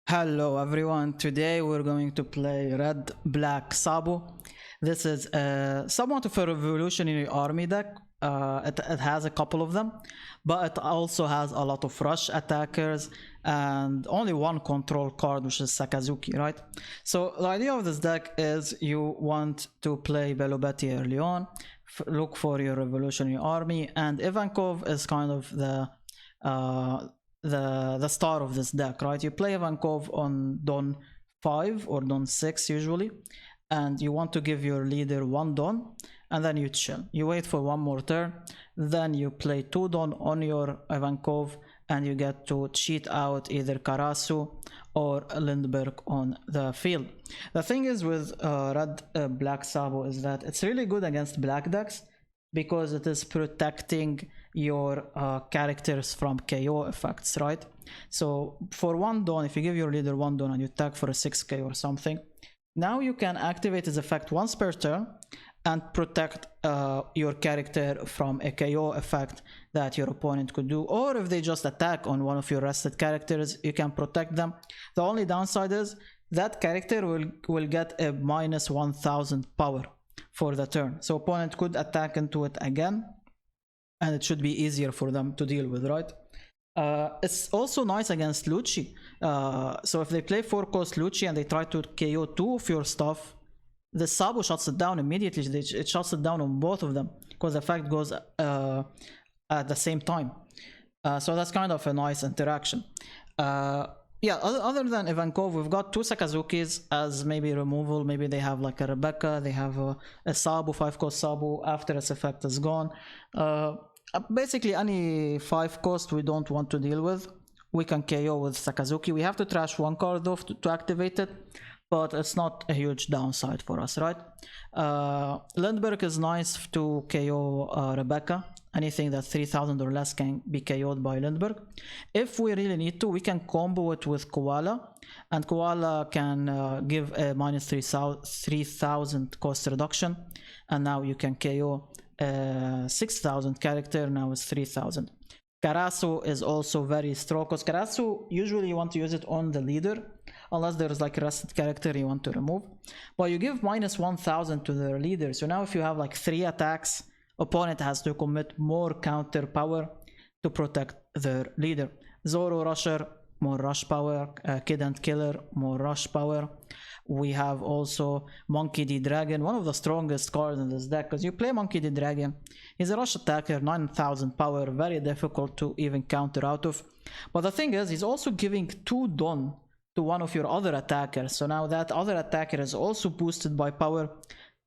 Hello everyone, today we're going to play Red Black Sabo. This is somewhat of a revolutionary army deck. It has a couple of them, but it also has a lot of rush attackers and only one control card, which is Sakazuki, right? So the idea of this deck is you want to play Belobeti early on, look for your revolutionary army, and Ivankov is kind of the star of this deck, right? You play Ivankov on Dawn 5 or Dawn 6 usually, and you want to give your leader one Dawn, and then you chill. You wait for one more turn, then you play 2 Dawn on your Ivankov, and you get to cheat out either Karasu or Lindbergh on the field. The thing is with Red Black Sabo is that it's really good against black decks because it is protecting your characters from KO effects, right? So for one Dawn, if you give your leader one Dawn and you attack for a 6k or something, now you can activate his effect once per turn and protect your character from a KO effect that your opponent could do. Or if they just attack on one of your rested characters, you can protect them. The only downside is that character will get a minus 1000 power for the turn. So opponent could attack into it again, and it should be easier for them to deal with, right? It's also nice against Lucci. So if they play 4-cost Lucci and they try to KO 2 of your stuff, the Sabo shuts it down immediately. It shuts it down on both of them because the effect goes at the same time. So that's kind of a nice interaction. Yeah, other than Ivankov, we've got 2 Sakazukis as maybe removal. Maybe they have like a Rebecca, they have a Sabo, 5-cost Sabo after its effect is gone. Basically any 5-cost we don't want to deal with, we can KO with Sakazuki. We have to trash 1 card off to activate it, but it's not a huge downside for us, right? Lindbergh is nice to KO Rebecca. Anything that 3000 or less can be KO'd by Lindbergh. If we really need to, we can combo it with Koala, and Koala can give a minus 3000 cost reduction, and now you can KO 6000 character, now it's 3000. Karasu is also very strong, because Karasu, usually you want to use it on the leader, unless there's like a rested character you want to remove. But you give minus 1000 to their leader, so now if you have like 3 attacks, opponent has to commit more counter power to protect their leader. Zoro Rusher, more rush power. Kid and Killer, more rush power. We have also Monkey D Dragon, one of the strongest cards in this deck, because you play Monkey D Dragon, he's a rush attacker, 9000 power, very difficult to even counter out of. But the thing is, he's also giving 2 Dawn to one of your other attackers, so now that other attacker is also boosted by power,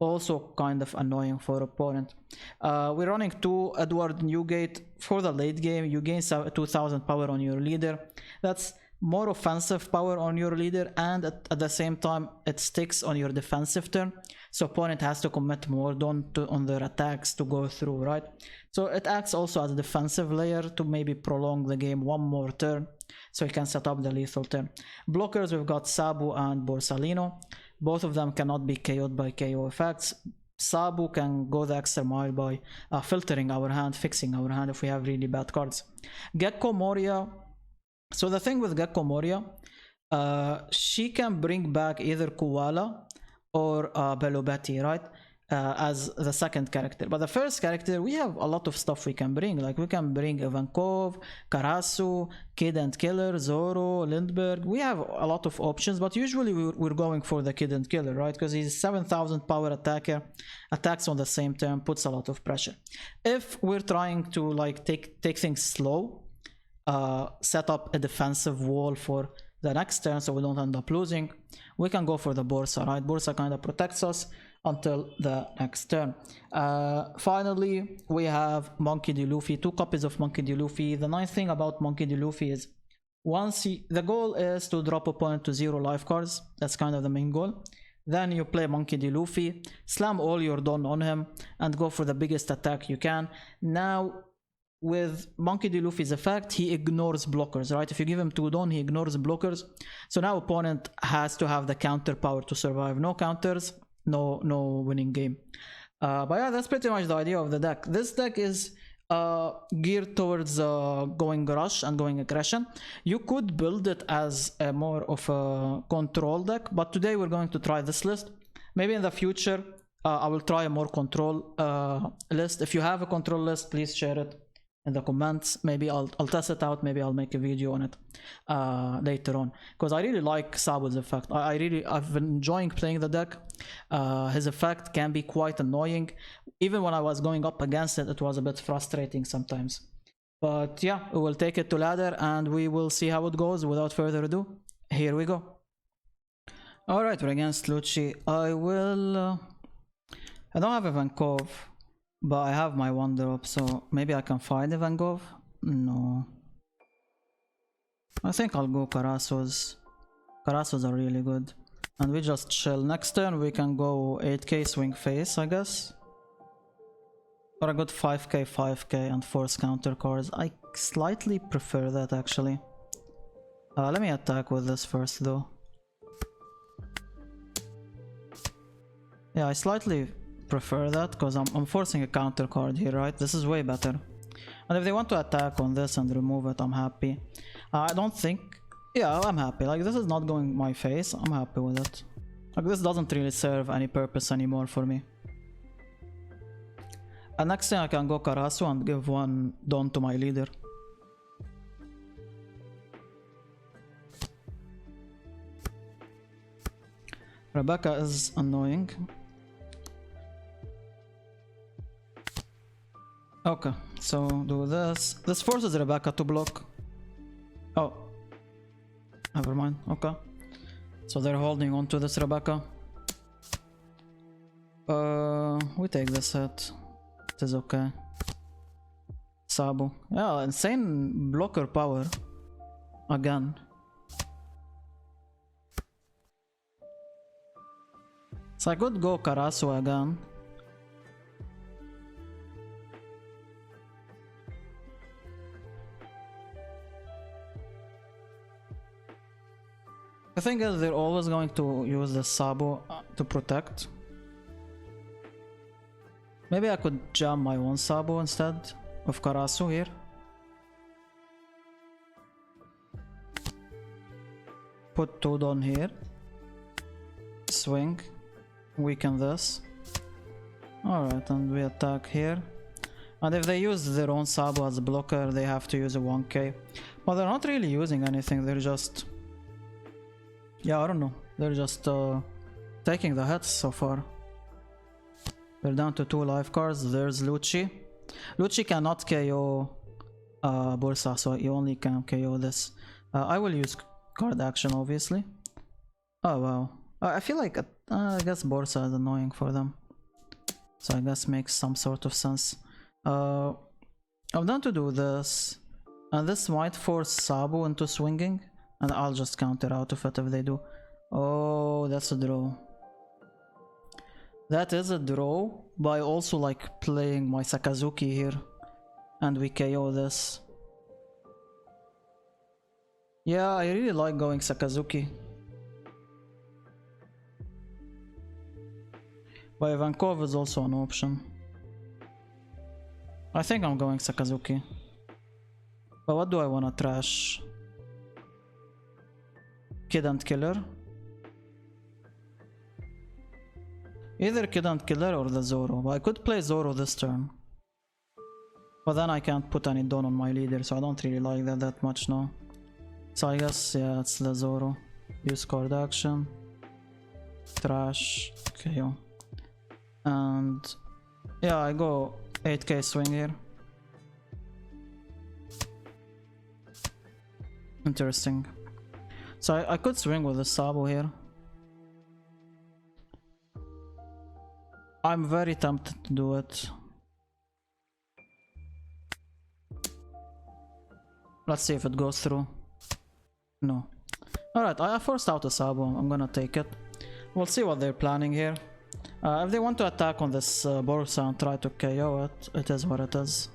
also kind of annoying for opponent. We're running 2 Edward Newgate for the late game. You gain 2000 power on your leader. That's more offensive power on your leader, and at the same time it sticks on your defensive turn, so opponent has to commit more on their attacks to go through, right? So it acts also as a defensive layer to maybe prolong the game one more turn, so you can set up the lethal turn. Blockers, we've got Sabo and Borsalino. Both of them cannot be KO'd by KO effects. Sabo can go the extra mile by filtering our hand, fixing our hand if we have really bad cards. Gecko Moria. So the thing with Gecko Moria, she can bring back either Koala or Belobeti, right? As the second character. But the first character, we have a lot of stuff we can bring. Like we can bring Ivankov, Karasu, Kid and Killer, Zoro, Lindbergh. We have a lot of options, but usually we're going for the Kid and Killer, right? Because he's 7000 power attacker, attacks on the same turn, puts a lot of pressure. If we're trying to like take things slow, set up a defensive wall for the next turn so we don't end up losing, we can go for the Borsa, right? Borsa kind of protects us until the next turn. Finally, we have Monkey D. Luffy, 2 copies of Monkey D. Luffy. The nice thing about Monkey D. Luffy is the goal is to drop opponent to 0 life cards. That's kind of the main goal. Then you play Monkey D. Luffy, slam all your Dawn on him, and go for the biggest attack you can. Now, with Monkey D. Luffy's effect, he ignores blockers, right? If you give him 2 Dawn, he ignores blockers. So now opponent has to have the counter power to survive. No counters, no winning game. But yeah, that's pretty much the idea of the deck. This deck is geared towards going rush and going aggression. You could build it as a more of a control deck, but today we're going to try this list. Maybe in the future I will try a more control list. If you have a control list, please share it in the comments. Maybe I'll test it out. Maybe I'll make a video on it later on, because I really like Sabo's effect. I've been enjoying playing the deck. His effect can be quite annoying. Even when I was going up against it, it was a bit frustrating sometimes. But yeah, we will take it to ladder and we will see how it goes. Without further ado, here we go. Alright, we're against Lucci. I don't have a Van Gogh, but I have my one drop, so maybe I can find a Van Gogh? No. I think I'll go Karasos. Karasos are really good. And we just chill. Next turn we can go 8k swing face, I guess. Or a good 5k, 5k and force counter cards. I slightly prefer that actually. Let me attack with this first though. Yeah, I slightly prefer that because I'm forcing a counter card here, right? This is way better. And if they want to attack on this and remove it, I'm happy. I don't think... Yeah, I'm happy. Like, this is not going my face. I'm happy with it. Like, this doesn't really serve any purpose anymore for me. And next thing I can go Karasu and give one Don to my leader. Rebecca is annoying. Okay, so do this. This forces Rebecca to block. Oh. Never mind, okay. So they're holding on to this Rebecca. We take this hit. It is okay. Sabo. Yeah, insane blocker power. Again. So I could go Karasu again. The thing is, they're always going to use the Sabo to protect. Maybe I could jam my own Sabo instead of Karasu here. Put 2 Don here. Swing. Weaken this. Alright, and we attack here. And if they use their own Sabo as a blocker, they have to use a 1k. But they're not really using anything, they're just... Yeah, I don't know. They're just taking the hits so far. We're down to 2 life cards. There's Lucci. Lucci cannot KO Bursa, so you only can KO this. I will use card action, obviously. Oh wow. I feel like I guess Bursa is annoying for them. So I guess makes some sort of sense. I'm down to do this. And this might force Sabo into swinging. And I'll just counter out of it if they do. Oh, that's a draw. That is a draw, but I also like playing my Sakazuki here. And we KO this. Yeah, I really like going Sakazuki. But Ivankov is also an option. I think I'm going Sakazuki. But what do I want to trash? Kid and Killer. Either Kid and Killer or the Zoro. But I could play Zoro this turn. But then I can't put any Don on my leader, so I don't really like that much now. So I guess, yeah, it's the Zoro. Use card action. Trash. KO. And yeah, I go 8k swing here. Interesting. So I could swing with the Sabo here. I'm very tempted to do it. Let's see if it goes through. No. Alright, I forced out a Sabo. I'm gonna take it. We'll see what they're planning here. If they want to attack on this Borsa and try to KO it, it is what it is.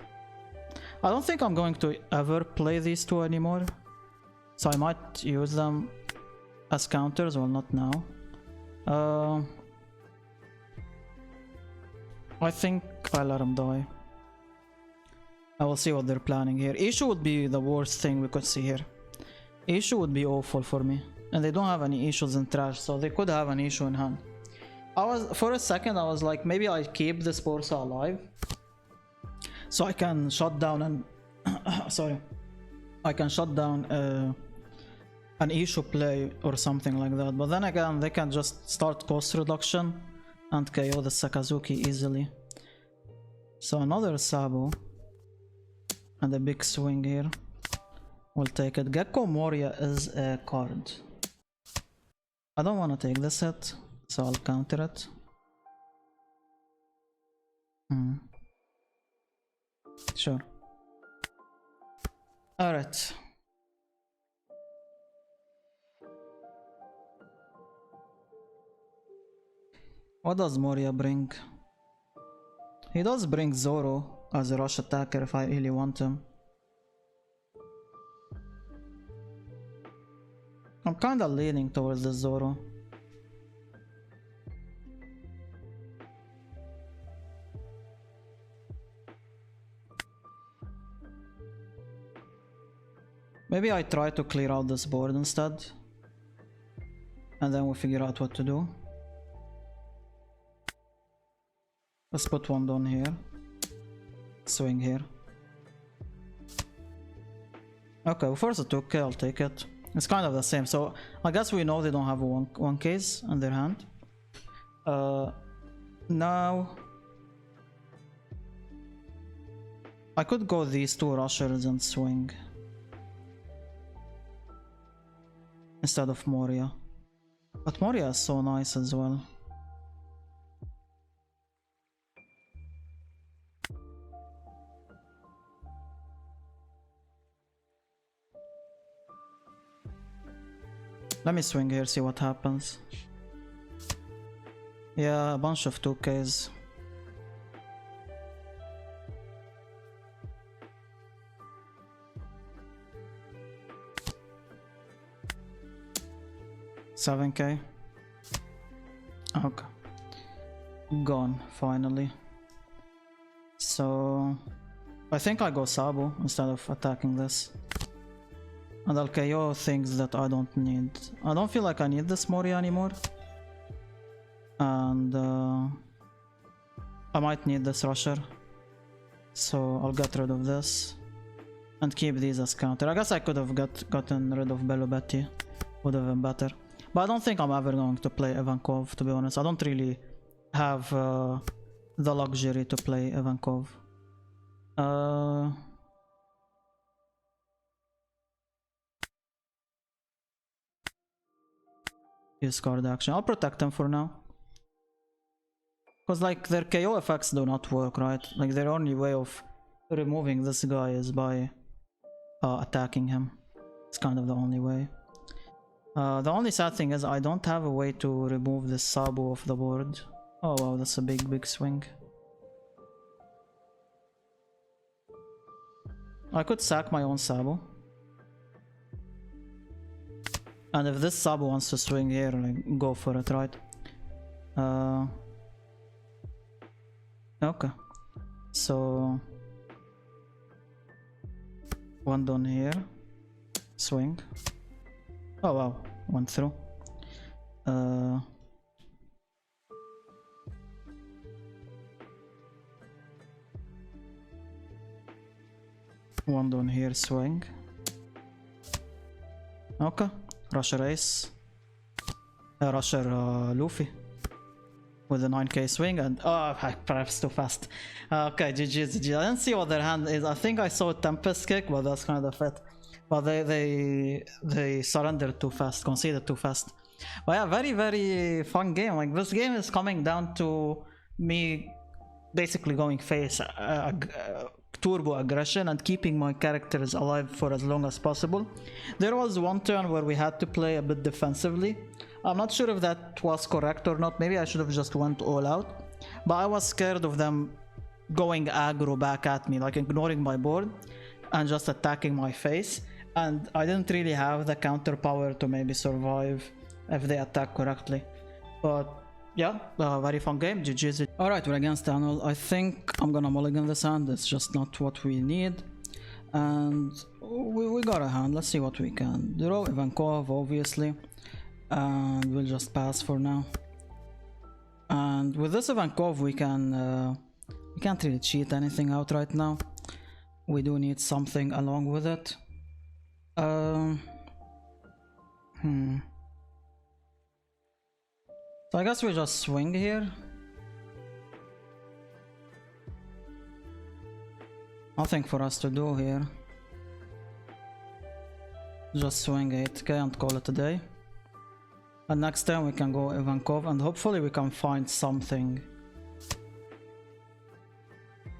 I don't think I'm going to ever play these two anymore. So I might use them as counters, well not now. I think I'll let him die. I will see what they're planning here. Issue would be the worst thing we could see here. Issue would be awful for me. And they don't have any issues in trash, so they could have an issue in hand. For a second, I was like, maybe I keep this Borsa alive. So I can shut down and... sorry. I can shut down an issue play or something like that. But then again, they can just start cost reduction and KO the Sakazuki easily. So another Sabo. And a big swing here. We'll take it. Gecko Moria is a card. I don't want to take this hit, so I'll counter it. Sure. Alright. What does Moria bring? He does bring Zoro as a rush attacker if I really want him. I'm kinda leaning towards the Zoro. Maybe I try to clear out this board instead. And then we figure out what to do. Let's put one down here. Swing here. Okay, we force a 2k, I'll take it. It's kind of the same, so I guess we know they don't have a 1Ks in their hand. Now I could go these two rushers and swing instead of Moria. But Moria is so nice as well. Let me swing here, see what happens. Yeah, a bunch of 2Ks. $7K. Okay. Gone, finally. So I think I go Sabo instead of attacking this. And I'll KO things that I don't need. I don't feel like I need this Moria anymore. And I might need this Rusher. So I'll get rid of this. And keep these as counter. I guess I could have gotten rid of Bello Betty. Would have been better. But I don't think I'm ever going to play Ivankov, to be honest. I don't really have the luxury to play Ivankov. Use card action. I'll protect them for now. Because like their KO effects do not work, right? Like their only way of removing this guy is by attacking him. It's kind of the only way. The only sad thing is I don't have a way to remove this Sabo off the board. Oh wow, that's a big swing. I could sack my own Sabo. And if this Sabo wants to swing here, like, go for it, right? Okay. So one down here. Swing. Oh wow, went through. One down here, swing. Okay. Rusher Ace. Rusher Luffy. With a 9k swing and... Oh, perhaps too fast. Okay, GG. I didn't see what their hand is. I think I saw a Tempest kick, but that's kind of it. But they surrendered too fast, conceded too fast. But yeah, very fun game. Like this game is coming down to me basically going face turbo aggression and keeping my characters alive for as long as possible. There was one turn where we had to play a bit defensively. I'm not sure if that was correct or not. Maybe I should have just went all out. But I was scared of them going aggro back at me, like ignoring my board and just attacking my face. And I didn't really have the counter power to maybe survive if they attack correctly. But yeah, very fun game. GG's. Alright, we're against Enel. I think I'm gonna mulligan this hand. It's just not what we need. And we got a hand. Let's see what we can. Draw Ivankov, obviously. And we'll just pass for now. And with this Ivankov, we can't really cheat anything out right now. We do need something along with it. So I guess we just swing here. Nothing for us to do here. Just swing 8k and call it a day. And next time we can go Ivankov and hopefully we can find something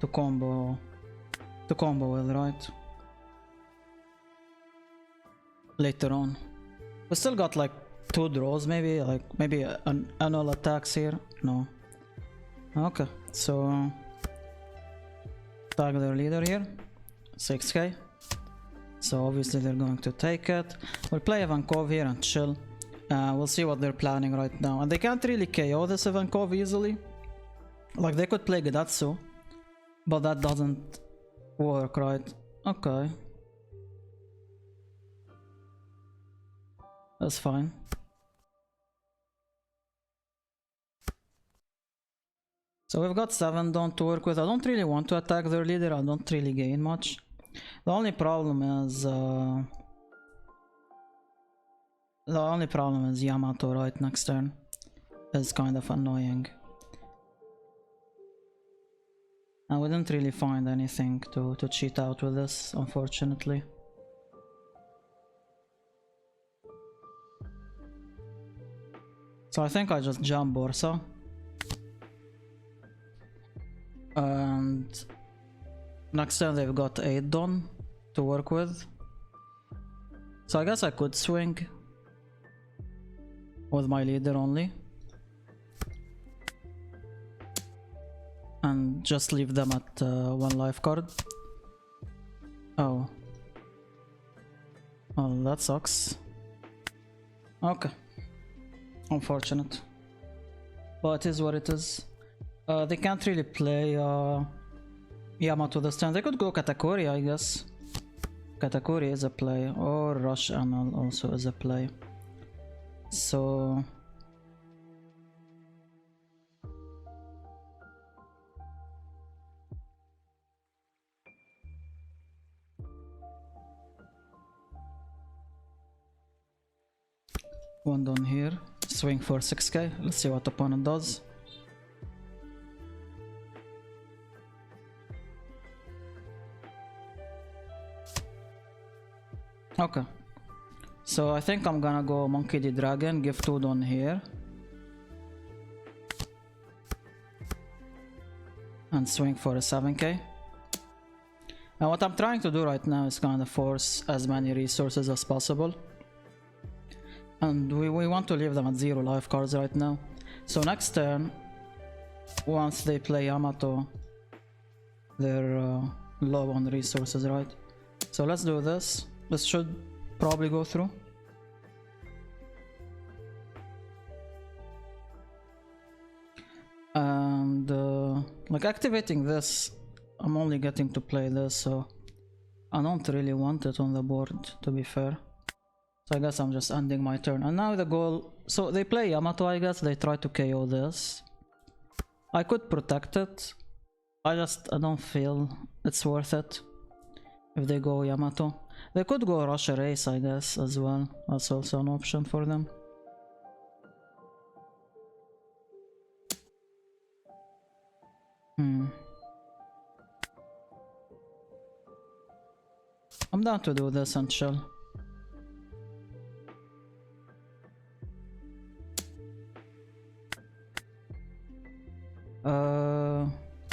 to combo with, right? Later on. We still got like 2 draws, maybe an Enel attacks here. No. Okay, so tag their leader here, 6k. So obviously they're going to take it. We'll play Ivankov here and chill. We'll see what they're planning right now. And they can't really KO this Ivankov easily. Like they could play Gedatsu, but that doesn't work, right? Okay. That's fine. So we've got 7 Dawn to work with. I don't really want to attack their leader. I don't really gain much. The only problem is Yamato right next turn is kind of annoying. And we didn't really find anything to cheat out with this, unfortunately. So I think I just jump Borsa. And next time they've got 8 Dawn to work with. So I guess I could swing with my leader only. And just leave them at 1 life card. Oh. Well, that sucks. Okay. Unfortunate. But it is what it is. They can't really play Yamato this time. They could go Katakuri, I guess. Katakuri is a play. Or Rush Enel also is a play. So... one down here. Swing for 6k. Let's see what opponent does. Okay. So I think I'm gonna go Monkey D Dragon, give 2 down here. And swing for a 7k. And what I'm trying to do right now is kind of force as many resources as possible. And we want to leave them at 0 life cards right now. So next turn, once they play Yamato, they're low on resources, right? So let's do this. This should probably go through. And like activating this, I'm only getting to play this, so I don't really want it on the board, to be fair. So I guess I'm just ending my turn. And now the goal... So they play Yamato, I guess. They try to KO this. I could protect it. I don't feel it's worth it if they go Yamato. They could go Rush Race, I guess, as well. That's also an option for them. I'm down to do this and chill.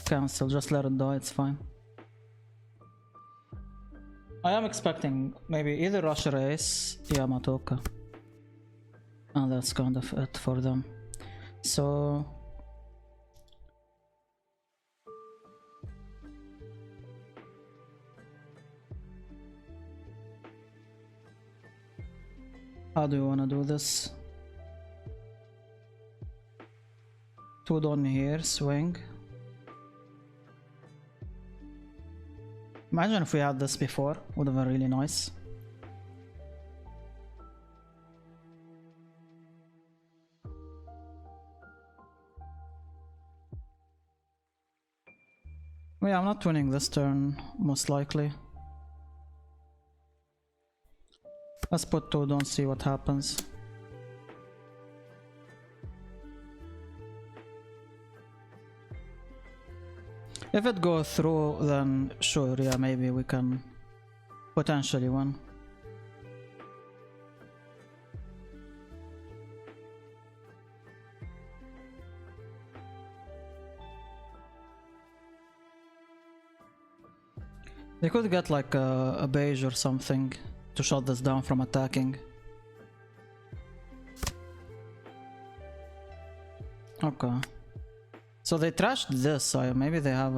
Cancel, just let it die, it's fine. I am expecting maybe either Rush Race, Yamato. And that's kind of it for them. So... how do you want to do this? Two Don here, swing. Imagine if we had this before, would have been really nice. Yeah, I'm not winning this turn, most likely. Let's put two Don, see what happens. If it goes through, then sure, yeah, maybe we can potentially win. They could get like a beige or something to shut this down from attacking. Okay. So they trashed this, maybe they have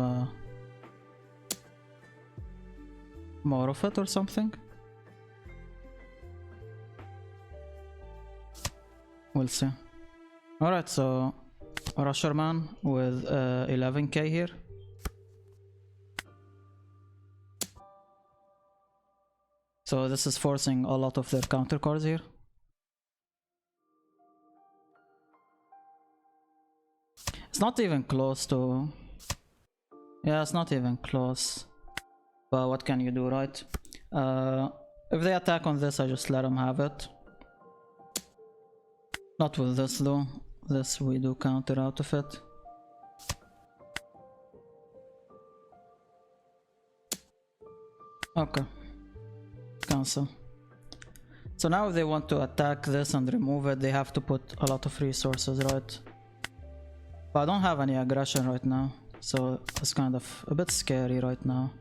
more of it or something? We'll see. Alright, so Rusherman with 11k here. So this is forcing a lot of their counter cards here. It's not even close to... Yeah, it's not even close. But what can you do, right? If they attack on this, I just let them have it. Not with this though. This we do counter out of it. Okay. Cancel. So now if they want to attack this and remove it, they have to put a lot of resources, right? But I don't have any aggression right now, so it's kind of a bit scary right now.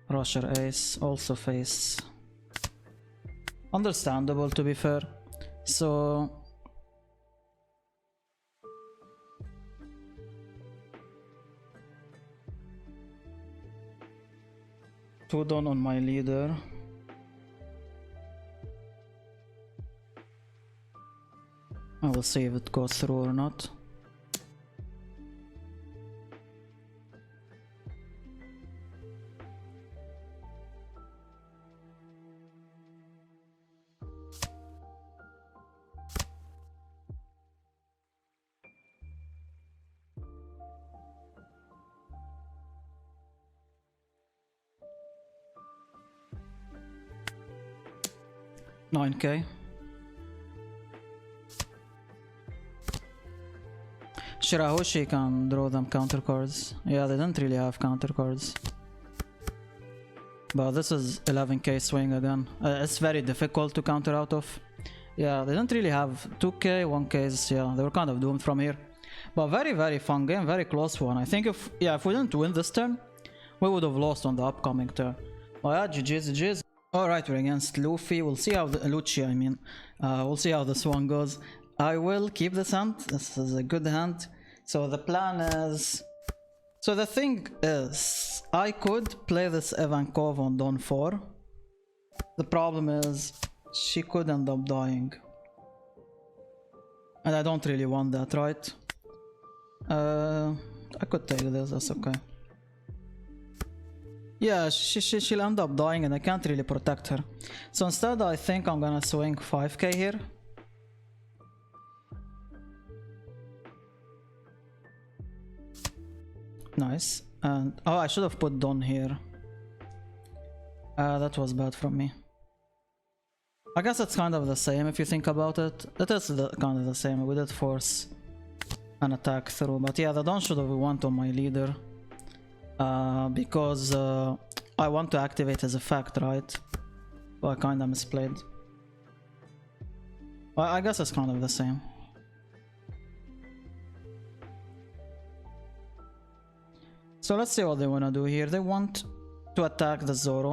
Rusher ace, also face. Understandable, to be fair. So... two Don on my leader. I will see if it goes through or not. $9k. Shirahoshi can draw them counter cards. Yeah, they didn't really have counter cards. But this is 11k swing again. It's very difficult to counter out of. Yeah, they didn't really have 2k, 1ks. Yeah, they were kind of doomed from here. But very fun game, very close one. I think if we didn't win this turn, we would have lost on the upcoming turn. Oh yeah, GG's. Alright, we're against Luffy. We'll see how Lucci, I mean. We'll see how this one goes. I will keep this hand. This is a good hand. So the plan is... So the thing is, I could play this Ivankov on Don 4. The problem is, she could end up dying. And I don't really want that, right? I could take this, that's okay. Yeah, she'll end up dying and I can't really protect her. So instead I think I'm gonna swing 5k here. Nice. And oh, I should have put Don here. That was bad from me. I guess it's kind of the same if you think about it. It is kind of the same. We did force an attack through. But yeah, the Don should have went on my leader. Because I want to activate his effect, right? But I kinda misplayed. Well, I guess it's kind of the same. So let's see what they wanna do here. They want to attack the Zoro.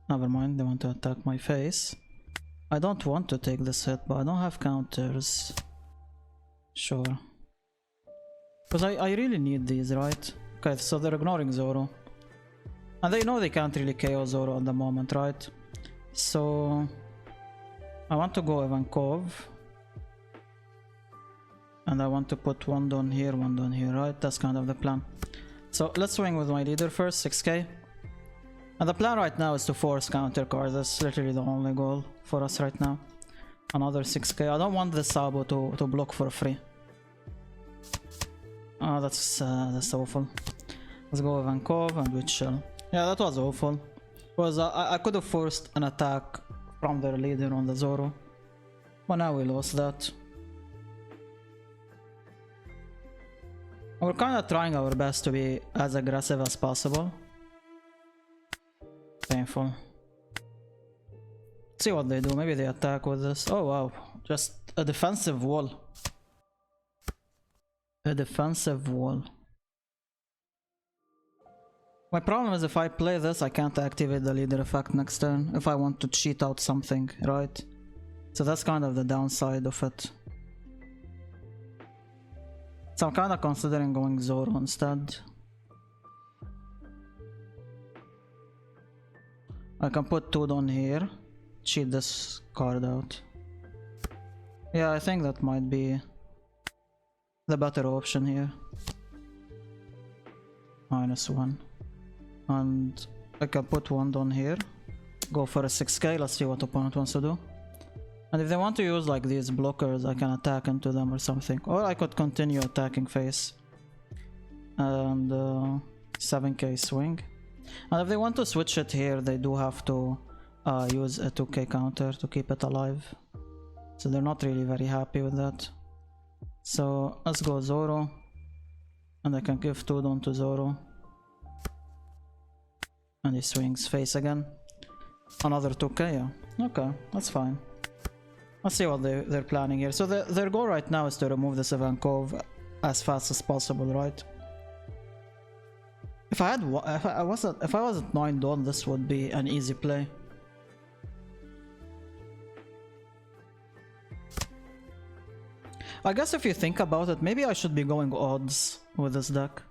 Never mind, they want to attack my face. I don't want to take this hit, but I don't have counters. Sure. Because I really need these, right? Okay, so they're ignoring Zoro. And they know they can't really KO Zoro at the moment, right? So... I want to go Ivankov. And I want to put one down here, right? That's kind of the plan. So let's swing with my leader first, 6k. And the plan right now is to force counter cards. That's literally the only goal for us right now. Another 6k. I don't want the Sabo to block for free. Oh, that's awful. Let's go with Hankov and we chill. Yeah, that was awful. Because I could have forced an attack from their leader on the Zoro. But now we lost that. We're kind of trying our best to be as aggressive as possible. Painful. See what they do. Maybe they attack with this. Oh wow. Just a defensive wall. A defensive wall. My problem is if I play this, I can't activate the leader effect next turn if I want to cheat out something, right? So that's kind of the downside of it. So I'm kind of considering going Zoro instead. I can put 2 down here, cheat this card out. Yeah, I think that might be the better option here. -1. And I can put 1 down here, go for a 6k, let's see what opponent wants to do. And if they want to use like these blockers, I can attack into them or something. Or I could continue attacking face. And 7k swing. And if they want to switch it here, they do have to use a 2k counter to keep it alive. So they're not really very happy with that. So let's go Zoro. And I can give 2 down to Zoro. And he swings face again. Another 2k, yeah. Okay, that's fine. Let's see what they're planning here. So their goal right now is to remove this Ivankov as fast as possible, right? If I was at 9 Dawn, this would be an easy play. I guess if you think about it, maybe I should be going odds with this deck.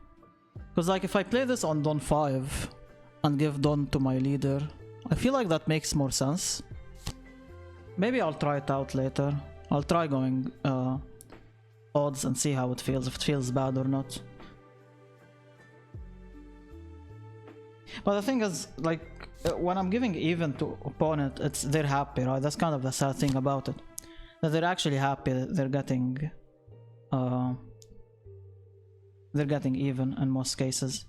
Because like if I play this on Dawn 5 and give Dawn to my leader, I feel like that makes more sense. Maybe I'll try it out later. I'll try going odds and see how it feels, if it feels bad or not. But the thing is, like, when I'm giving even to opponent, they're happy, right? That's kind of the sad thing about it. That they're actually happy that they're getting even in most cases.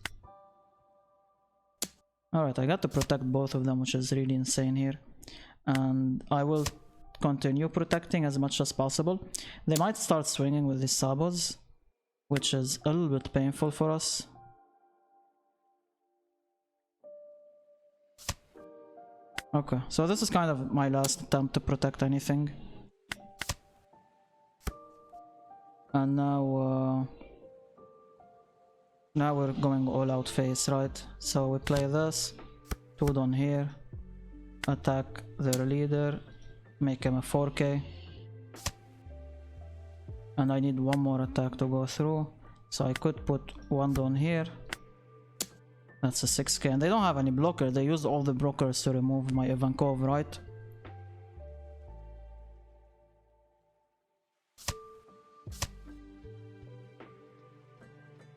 Alright, I got to protect both of them, which is really insane here. And I will continue protecting as much as possible. They might start swinging with these Sabos, which is a little bit painful for us. Okay, so this is kind of my last attempt to protect anything. And now we're going all out face, right? So we play this, 2 down here, attack their leader, make him a 4k. And I need one more attack to go through, so I could put 1 down here. That's a 6k, and they don't have any blocker. They used all the blockers to remove my Ivankov, right?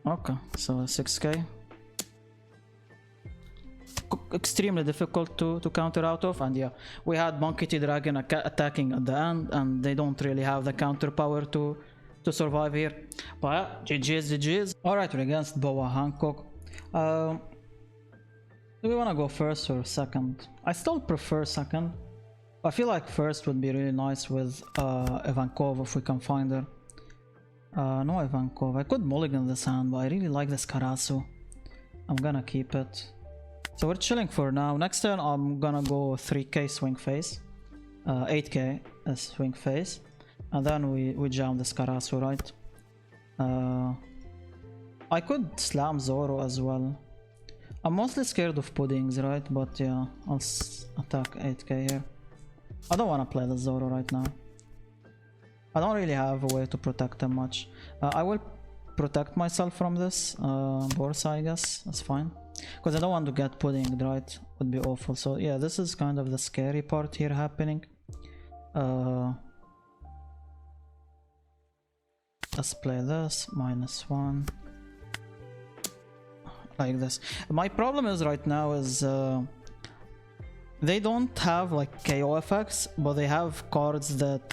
Okay, so 6k. Extremely difficult to counter out of, and yeah, we had Monkey T Dragon attacking at the end, and they don't really have the counter power to survive here. But yeah, GG's. Alright, we're against Boa Hancock. Do we want to go first or second? I still prefer second. I feel like first would be really nice with Ivankov if we can find her. No Ivankov. I could mulligan this hand, but I really like this Karasu. I'm gonna keep it. So we're chilling for now. Next turn I'm gonna go 3k swing face. 8k swing face. And then we jam this Karasu, right? I could slam Zoro as well. I'm mostly scared of puddings, right? But yeah, I'll attack 8k here. I don't want to play the Zoro right now. I don't really have a way to protect him much. I will protect myself from this Borsa, I guess. That's fine. Because I don't want to get puddinged, right? Would be awful. So yeah, this is kind of the scary part here happening. let's play this, -1. Like this. My problem is right now is they don't have like KO effects, but they have cards that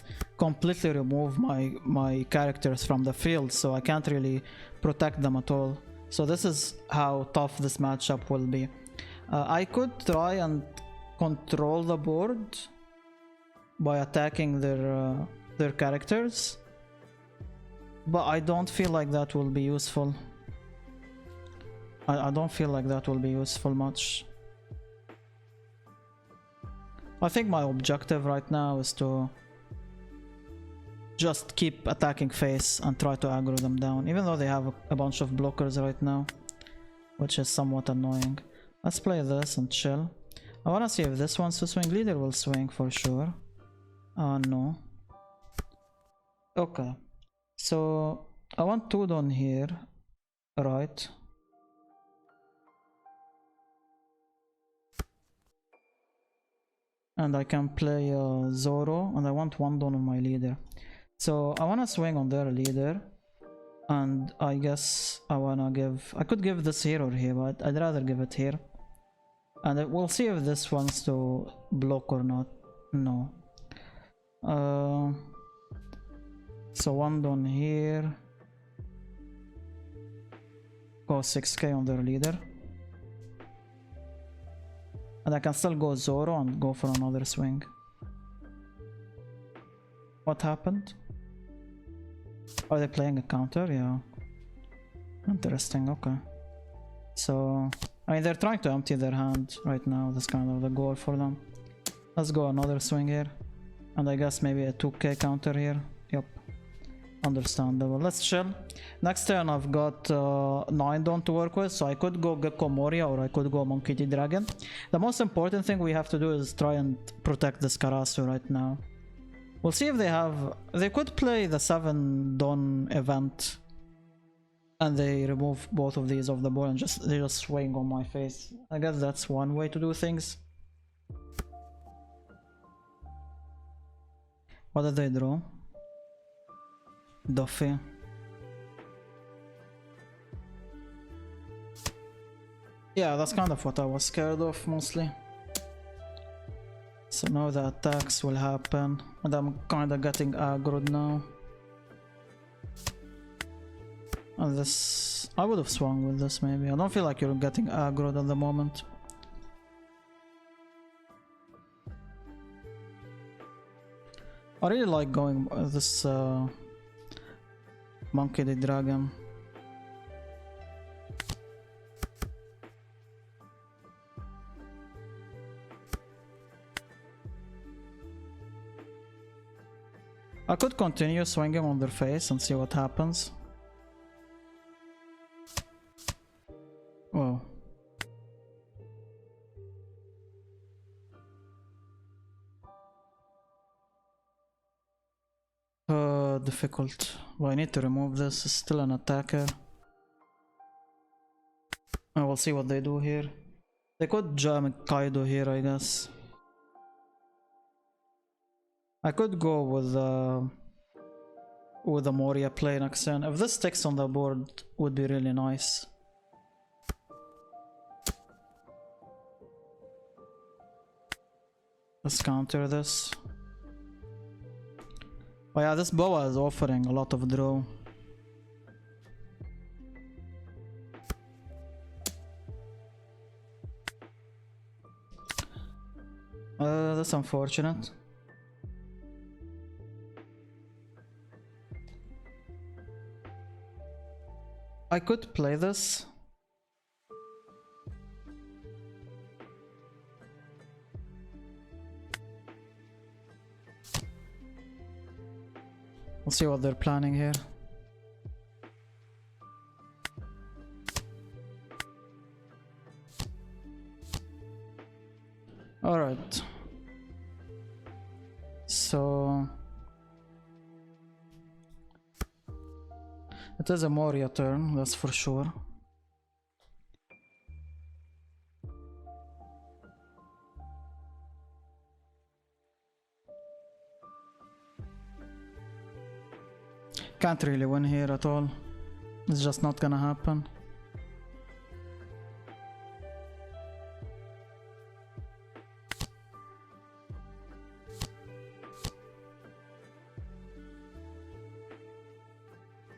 completely remove my characters from the field, so I can't really protect them at all. So this is how tough this matchup will be. I could try and control the board by attacking their characters, but I don't feel like that will be useful. I don't feel like that will be useful much. I think my objective right now is to just keep attacking face and try to aggro them down, even though they have a bunch of blockers right now, which is somewhat annoying. Let's play this and chill. I wanna see if this wants to swing. Leader will swing for sure. No. Okay. So I want 2 down here, right? And I can play Zoro, and I want 1 down on my leader. So I wanna swing on their leader, and I guess I wanna give... I could give this here or here, but I'd rather give it here. And we'll see if this wants to block or not. No. So 1 down here. Go 6k on their leader. And I can still go Zoro and go for another swing. What happened? Are they playing a counter? Yeah. Interesting, okay. So, I mean, they're trying to empty their hand right now. That's kind of the goal for them. Let's go another swing here. And I guess maybe a 2k counter here. Yep. Understandable. Let's chill. Next turn I've got 9 down to work with, so I could go Gecko Moria or I could go Monkey D Dragon. The most important thing we have to do is try and protect this Karasu right now. We'll see if they have... They could play the 7 Dawn event and they remove both of these off the board and they just swing on my face. I guess that's one way to do things. What did they draw? Duffy. Yeah, that's kind of what I was scared of mostly. So now the attacks will happen, and I'm kind of getting aggroed now. And this... I would have swung with this maybe. I don't feel like you're getting aggroed at the moment. I really like going this Monkey D Dragon. I could continue swinging on their face and see what happens. Whoa. Difficult. Well, I need to remove this. It's still an attacker. I will see what they do here. They could jam Kaido here, I guess. I could go with a Moria play next turn. If this sticks on the board, would be really nice. Let's counter this. Oh yeah, this Boa is offering a lot of draw. That's unfortunate. I could play this. We'll see what they're planning here. Alright. So... it is a Moria turn, that's for sure. Can't really win here at all. It's just not gonna happen.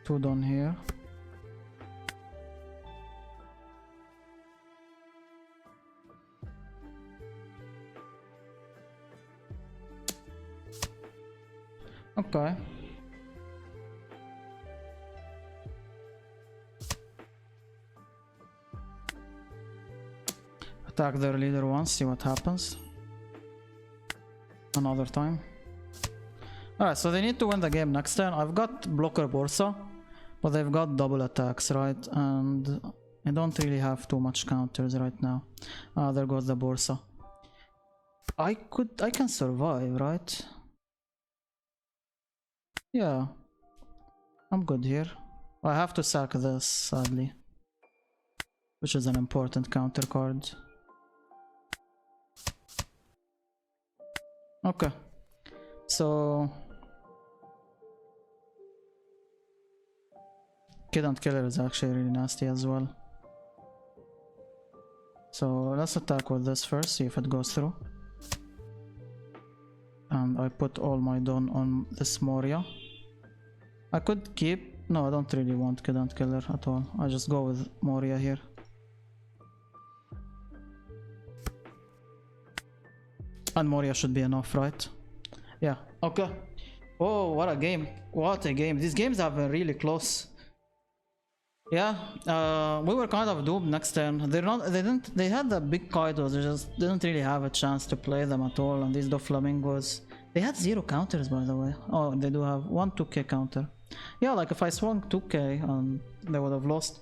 Two down here. Okay. Attack their leader once, see what happens. Another time. Alright, so they need to win the game next turn. I've got blocker Borsa, but they've got double attacks, right? And I don't really have too much counters right now. There goes the Borsa. I can survive, right? Yeah, I'm good here. I have to sack this, sadly, which is an important counter card. Okay, so Kid and Killer is actually really nasty as well. So let's attack with this first, see if it goes through. And I put all my Don on this Moria. I could keep... No, I don't really want Kid and Killer at all. I just go with Moria here. And Moria should be enough, right? Yeah, okay. Oh, what a game. What a game. These games have been really close. Yeah, we were kind of doomed next turn. They had the big Kaidos, they just didn't really have a chance to play them at all. And these Doflamingos, they had 0 counters, by the way. Oh, they do have 1 2k counter. Yeah, like if I swung 2k, they would have lost.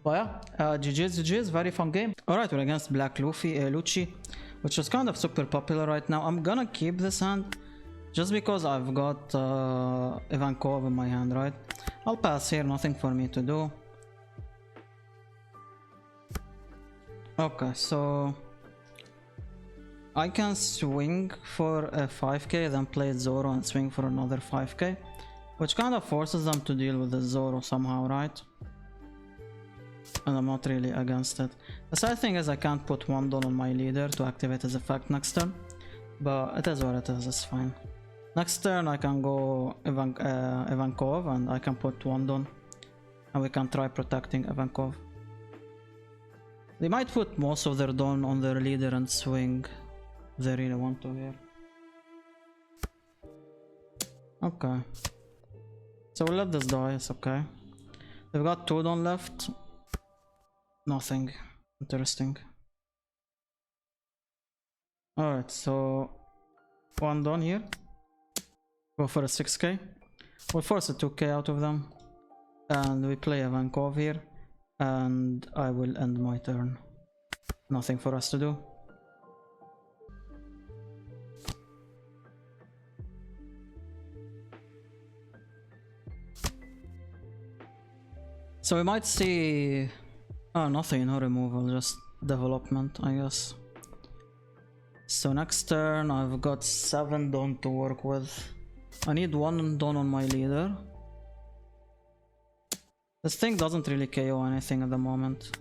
But yeah, GG's, very fun game. Alright, we're against Black Lucci, which is kind of super popular right now. I'm gonna keep this hand just because I've got Ivankov in my hand, right? I'll pass here, nothing for me to do. Okay, so I can swing for a 5k, then play Zoro and swing for another 5k, which kind of forces them to deal with the Zoro somehow, right? And I'm not really against it. The sad thing is I can't put one Don on my leader to activate his effect next turn, but it is what it is, it's fine. Next turn I can go Ivankov and I can put one Don, and we can try protecting Ivankov. They might put most of their Don on their leader and swing if they really want to here. Okay. So we'll let this die, it's okay. They've got 2 Don left. Nothing interesting. Alright, so 1 Don here. Go for a 6k. We'll force a 2k out of them. And we play Ivankov here. And I will end my turn. Nothing for us to do. So we might see... Oh, nothing, no removal, just development, I guess. So next turn I've got 7 Don to work with. I need 1 Don on my leader. This thing doesn't really KO anything at the moment.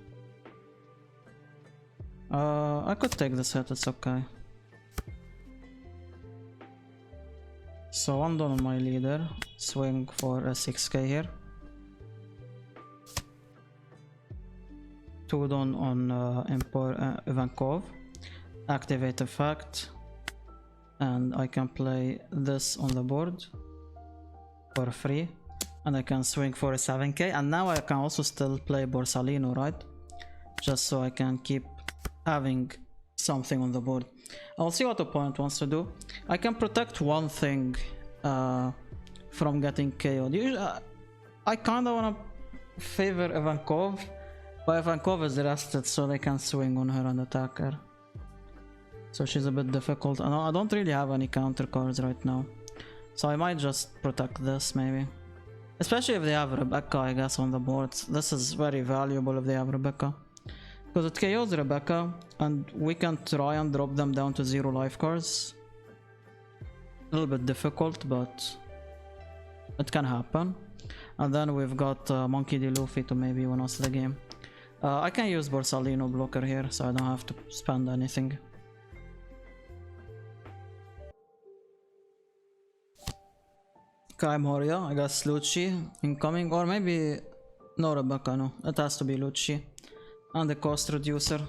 I could take this hit, it's okay. So 1 Don on my leader, swing for a 6k here. 2 Don on Ivankov, activate effect, and I can play this on the board for free. And I can swing for a 7k, and now I can also still play Borsalino, right? Just so I can keep having something on the board. I'll see what opponent wants to do. I can protect one thing from getting KO'd. I kinda wanna favor Ivankov, but Ivankov is rested so they can swing on her and attack her. So she's a bit difficult. And I don't really have any counter cards right now. So I might just protect this maybe. Especially if they have Rebecca, I guess, on the boards. This is very valuable if they have Rebecca. Because it KOs Rebecca, and we can try and drop them down to 0 life cards. A little bit difficult, but It can happen. And then we've got Monkey D. Luffy to maybe win us the game. I can use Borsalino blocker here, so I don't have to spend anything. Kai Moria, I guess Lucci incoming, or maybe no Rebecca, no. It has to be Lucci. And the cost reducer.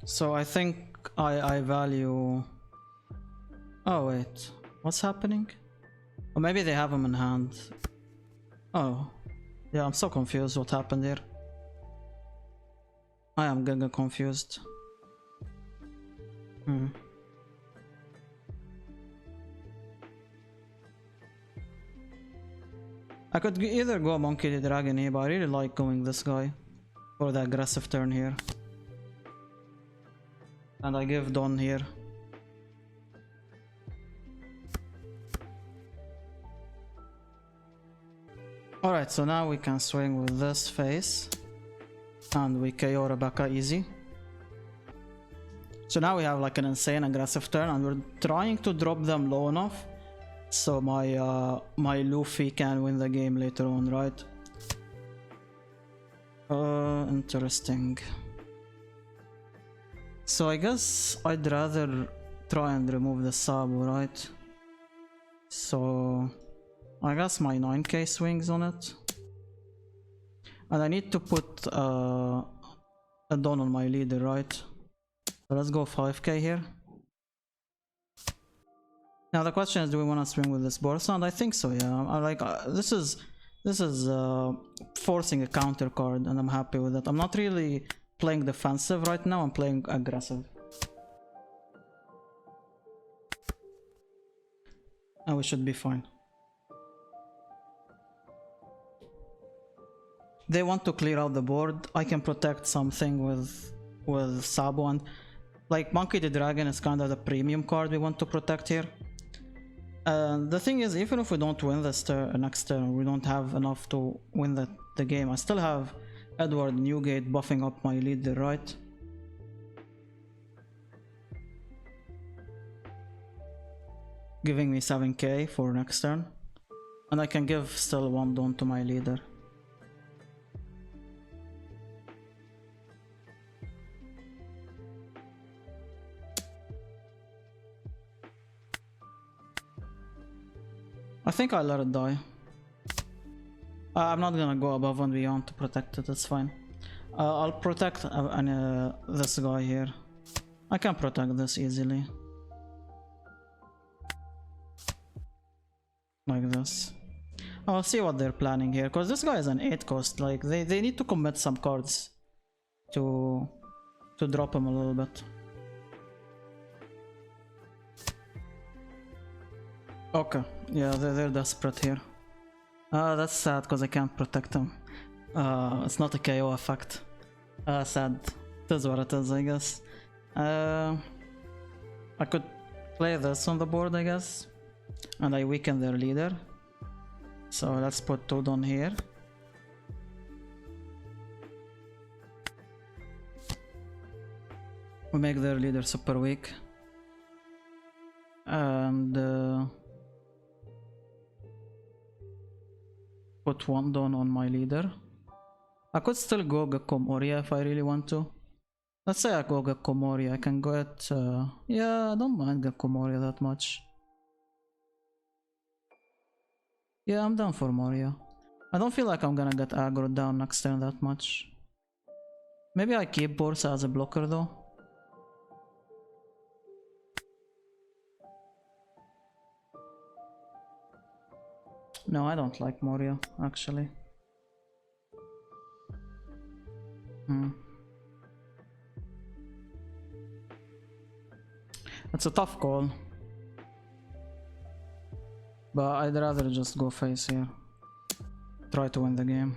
So I think I value... Oh wait, what's happening? Or maybe they have him in hand. Oh, yeah, I'm so confused what happened here. I am giga confused. I could either go Monkey the Dragon here, but I really like going this guy for the aggressive turn here. And I give Don here. Alright, so now we can swing with this face. And we KO Rebecca easy. So now we have like an insane aggressive turn, and we're trying to drop them low enough so my Luffy can win the game later on, right? Interesting. So I guess I'd rather try and remove the Sabo, right? So I guess my 9k swings on it. And I need to put a Don on my leader, right? So let's go 5k here. Now the question is, do we want to swing with this Borsa? And I think so, yeah. I like this is forcing a counter card, and I'm happy with it. I'm not really playing defensive right now, I'm playing aggressive. And we should be fine. They want to clear out the board. I can protect something with Sabo, and like Monkey the Dragon is kind of the premium card we want to protect here. And the thing is, even if we don't win this next turn, we don't have enough to win the game, I still have Edward Newgate buffing up my leader, right? Giving me 7k for next turn. And I can give still one Don to my leader. I think I'll let it die. I'm not gonna go above and beyond to protect it, it's fine. I'll protect this guy here. I can protect this easily. Like this. I'll see what they're planning here, because this guy is an 8 cost. Like they need to commit some cards to drop him a little bit. Okay, yeah, they're desperate here. That's sad because I can't protect him. It's not a KO effect. Sad. It is what it is, I guess. I could play this on the board, I guess. And I weaken their leader. So let's put 2 Don here. We make their leader super weak. And put 1 Don on my leader. I could still go Gekko Moria if I really want to. Let's say I go Gekko Moria. I can go at... yeah, I don't mind Gekko Moria that much. Yeah, I'm down for Moria. I don't feel like I'm gonna get aggroed down next turn that much. Maybe I keep Borsa as a blocker though. No, I don't like Moria, actually. It's a tough call. But I'd rather just go face here. Try to win the game.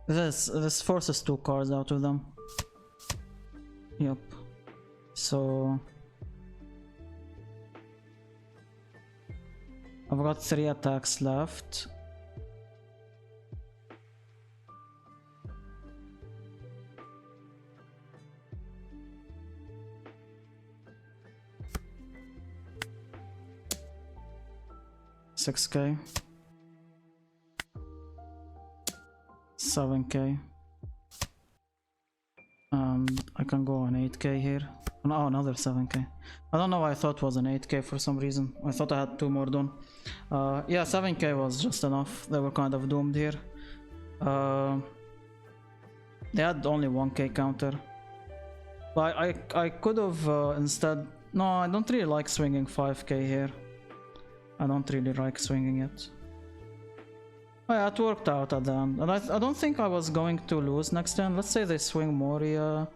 This forces 2 cards out of them. Yep. So I've got 3 attacks left. 6k. 7k. And I can go on 8k here. Oh, another 7k. I don't know why I thought it was an 8k for some reason. I thought I had 2 more done. Yeah, 7k was just enough. They were kind of doomed here. They had only 1k counter. But I could have instead... No, I don't really like swinging 5k here. I don't really like swinging it. Oh yeah, it worked out at the end. And I don't think I was going to lose next turn. Let's say they swing Moria,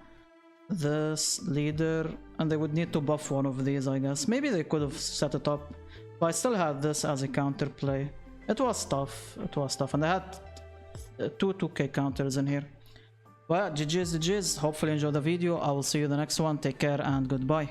this, leader, and they would need to buff one of these, I guess. Maybe they could have set it up. But I still had this as a counter play. It was tough. It was tough. And I had 2k counters in here. Well, GG's. Hopefully enjoy the video. I will see you in the next one. Take care and goodbye.